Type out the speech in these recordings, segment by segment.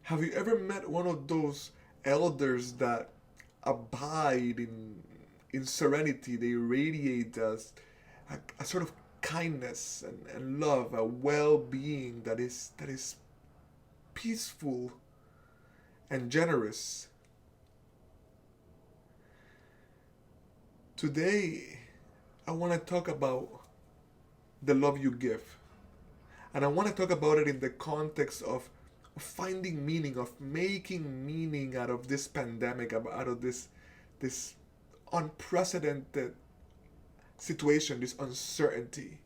Have you ever met one of those elders that abide in serenity? They radiate as a sort of kindness and love, a well-being that is peaceful and generous. Today, I want to talk about the love you give. And I want to talk about it in the context of finding meaning, of making meaning out of this pandemic, out of this unprecedented situation, this uncertainty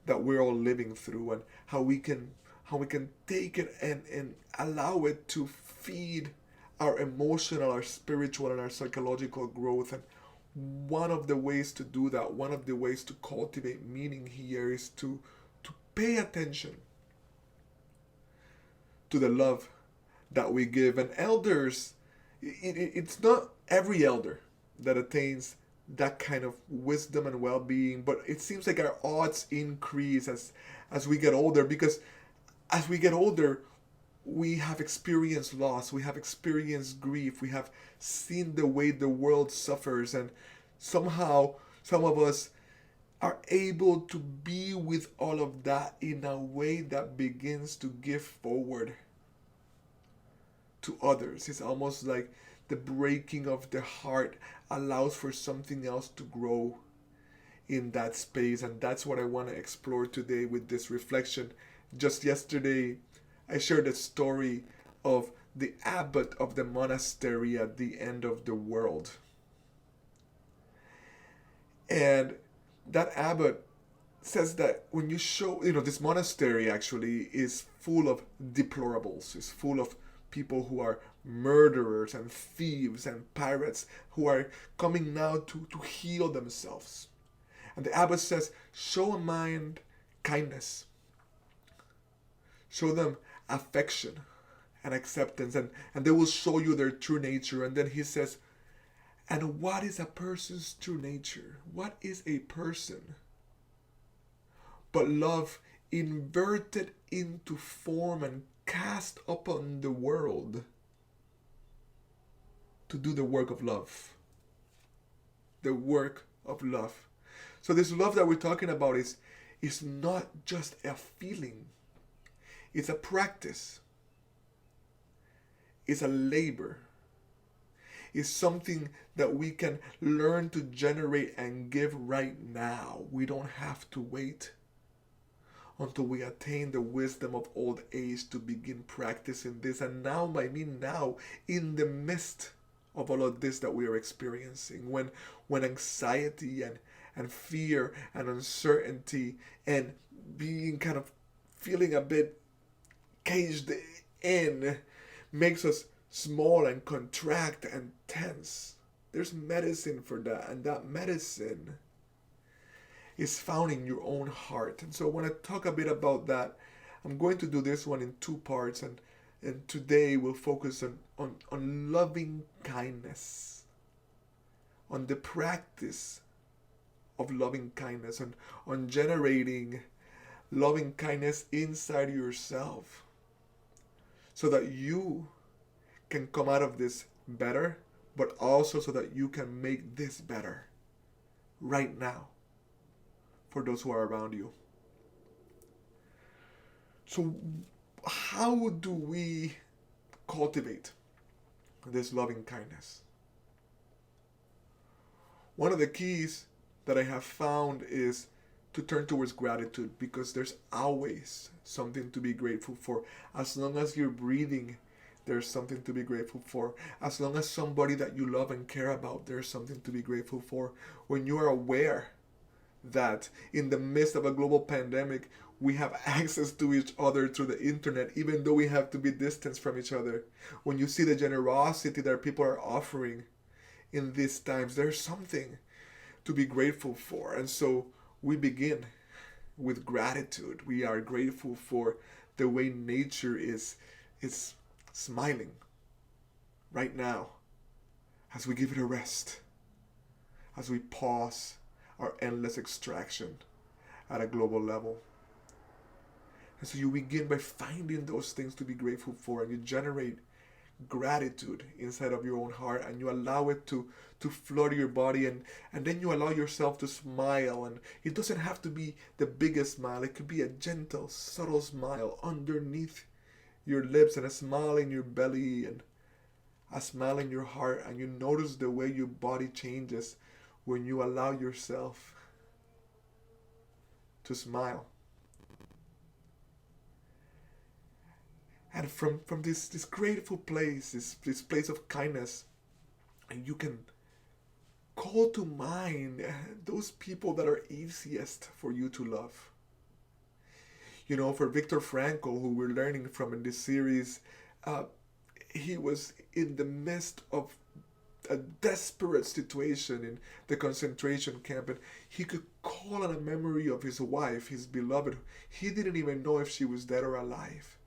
that we're all living through, and how we can take it and allow it to feed our emotional, our spiritual, and our psychological growth. And one of the ways to do that, one of the ways to cultivate meaning here is to pay attention to the love that we give. And elders, it's not every elder that attains that kind of wisdom and well-being, but it seems like our odds increase as we get older, because as we get older, we have experienced loss, we have experienced grief, we have seen the way the world suffers, and somehow some of us are able to be with all of that in a way that begins to give forward to others. It's almost like the breaking of the heart allows for something else to grow in that space. And that's what I want to explore today with this reflection. Just yesterday, I shared a story of the abbot of the monastery at the end of the world. And that abbot says that when you show, this monastery actually is full of deplorables, it's full of people who are murderers and thieves and pirates who are coming now to heal themselves. And the abbot says, show a mind kindness, show them affection and acceptance, and they will show you their true nature. And then he says, and what is a person's true nature? What is a person but love inverted into form and cast upon the world to do the work of love? The work of love. So this love that we're talking about is not just a feeling. It's a practice. It's a labor. Is something that we can learn to generate and give right now. We don't have to wait until we attain the wisdom of old age to begin practicing this. And now, I mean now, in the midst of all of this that we are experiencing, when anxiety and fear and uncertainty and being kind of feeling a bit caged in makes us small and contract and tense. There's medicine for that, and that medicine is found in your own heart. And so I want to talk a bit about that. I'm going to do this one in two parts, and today we'll focus on loving kindness, on the practice of loving kindness, and on generating loving kindness inside yourself so that you can come out of this better, but also so that you can make this better right now for those who are around you. So, how do we cultivate this loving kindness? One of the keys that I have found is to turn towards gratitude, because there's always something to be grateful for. As long as you're breathing, there's something to be grateful for. As long as somebody that you love and care about, there's something to be grateful for. When you are aware that in the midst of a global pandemic, we have access to each other through the internet, even though we have to be distanced from each other. When you see the generosity that people are offering in these times, there's something to be grateful for. And so we begin with gratitude. We are grateful for the way nature is smiling right now as we give it a rest, as we pause our endless extraction at a global level. And so you begin by finding those things to be grateful for, and you generate gratitude inside of your own heart, and you allow it to flood your body, and then you allow yourself to smile. And it doesn't have to be the biggest smile. It could be a gentle, subtle smile underneath your lips, and a smile in your belly, and a smile in your heart. And you notice the way your body changes when you allow yourself to smile. And from this grateful place, this place of kindness, and you can call to mind those people that are easiest for you to love. You know, for Viktor Frankl, who we're learning from in this series, uh, he was in the midst of a desperate situation in the concentration camp, and he could call on a memory of his wife, his beloved. He didn't even know if she was dead or alive,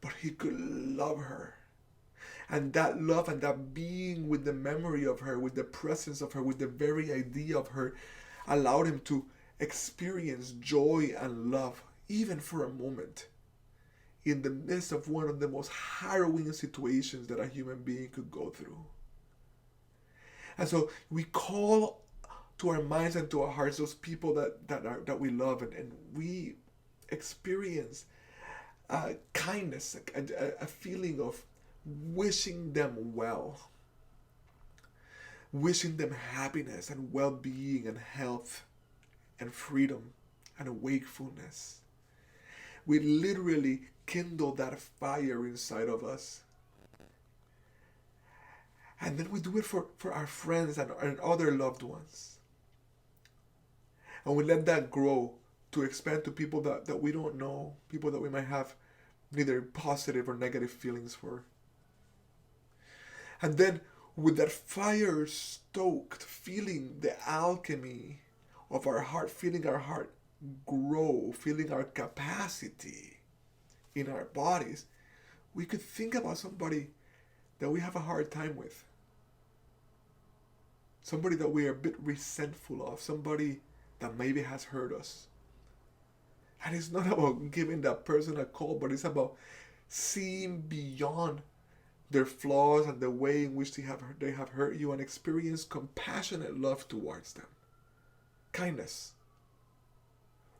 but he could love her. And that love and that being with the memory of her, with the presence of her, with the very idea of her, allowed him to experience joy and love, even for a moment, in the midst of one of the most harrowing situations that a human being could go through. And so we call to our minds and to our hearts those people that we love, and we experience kindness, a feeling of wishing them well, wishing them happiness and well-being and health and freedom and wakefulness. We literally kindle that fire inside of us. And then we do it for our friends and other loved ones. And we let that grow to expand to people that we don't know, people that we might have neither positive or negative feelings for. And then with that fire stoked, feeling the alchemy of our heart, feeling our heart grow, feeling our capacity in our bodies, we could think about somebody that we have a hard time with. Somebody that we are a bit resentful of, somebody that maybe has hurt us. And it's not about giving that person a call, but it's about seeing beyond their flaws and the way in which they have hurt you, and experience compassionate love towards them. Kindness.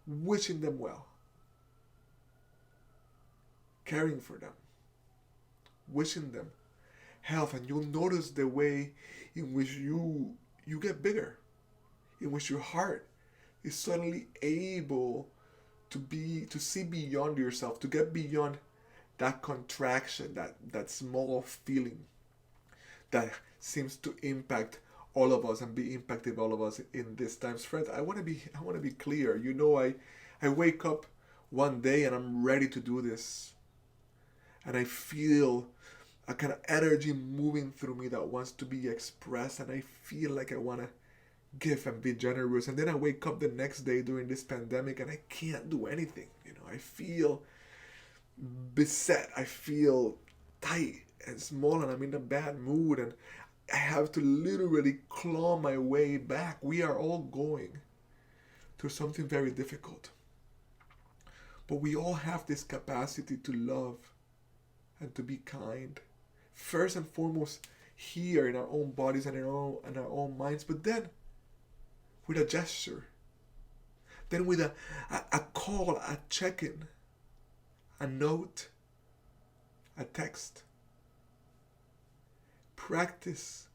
Wishing them well. Caring for them. Wishing them health. And you'll notice the way in which you get bigger. In which your heart is suddenly able to see beyond yourself, to get beyond that contraction, that small feeling that seems to impact all of us and be impacted all of us in these times. Friends, I want to be clear. You know, I wake up one day and I'm ready to do this, and I feel a kind of energy moving through me that wants to be expressed, and I feel like I want to give and be generous. And then I wake up the next day during this pandemic and I can't do anything. You know, I feel beset, I feel tight and small, and I'm in a bad mood, and I have to literally claw my way back. We are all going through something very difficult, but we all have this capacity to love and to be kind, first and foremost here in our own bodies and in our own minds, but then with a gesture, then with a call, a check-in, a note, a text. Practice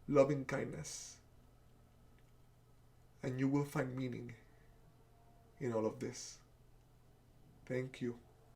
loving kindness, and you will find meaning in all of this. Thank you.